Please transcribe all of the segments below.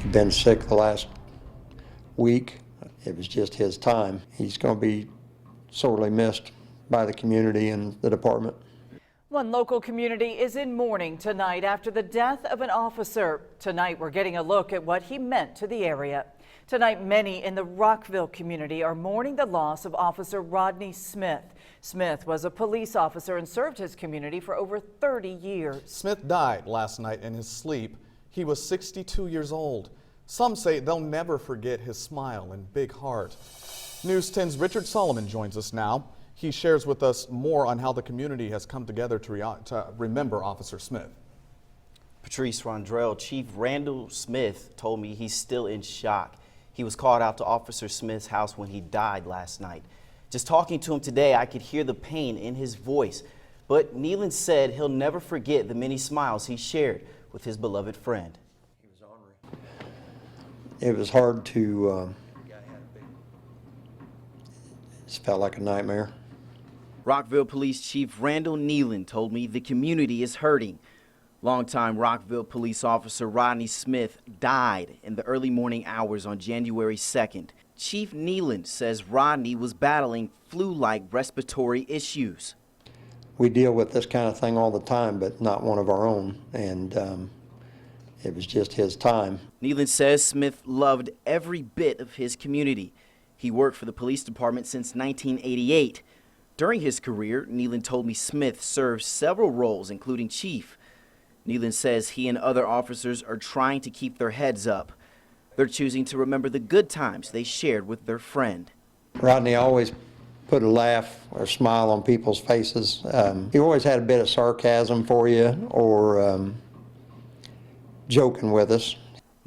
He's been sick the last week. It was just his time. He's going to be sorely missed by the community and the department. One local community is in mourning tonight after the death of an officer. Tonight, we're getting a look at what he meant to the area. Tonight, many in the Rockville community are mourning the loss of Officer Rodney Smith. Smith was a police officer and served his community for over 30 years. Smith died last night in his sleep. He was 62 years old. Some say they'll never forget his smile and big heart. News 10's Richard Solomon joins us now. He shares with us more on how the community has come together to remember Officer Smith. Patrice Rondrell, Chief Randall Smith told me he's still in shock. He was called out to Officer Smith's house when he died last night. Just talking to him today, I could hear the pain in his voice. But Nealon said he'll never forget the many smiles he shared with his beloved friend. It was hard to, it felt like a nightmare. Rockville Police Chief Randall Nealon told me the community is hurting. Longtime Rockville police officer Rodney Smith died in the early morning hours on January 2nd. Chief Nealon says Rodney was battling flu-like respiratory issues. We deal with this kind of thing all the time, but not one of our own, and it was just his time. Nealon says Smith loved every bit of his community. He worked for the police department since 1988. During his career, Nealon told me Smith served several roles, including chief. Nealon says he and other officers are trying to keep their heads up. They're choosing to remember the good times they shared with their friend. Rodney always put a laugh or smile on people's faces. He always had a bit of sarcasm for you or joking with us.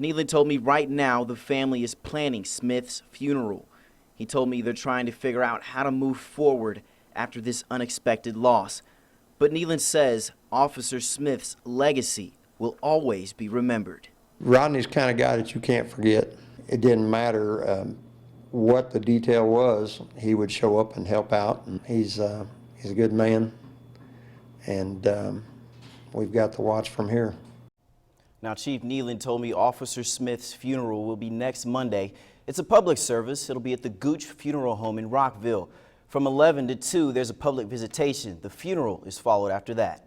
Nealon told me right now the family is planning Smith's funeral. He told me they're trying to figure out how to move forward after this unexpected loss. But Nealon says Officer Smith's legacy will always be remembered. Rodney's the kind of guy that you can't forget. It didn't matter what the detail was, he would show up and help out. And he's a good man, and we've got to watch from here. Now, Chief Nealon told me Officer Smith's funeral will be next Monday. It's a public service. It'll be at the Gooch Funeral Home in Rockville. From 11 to 2, there's a public visitation. The funeral is followed after that.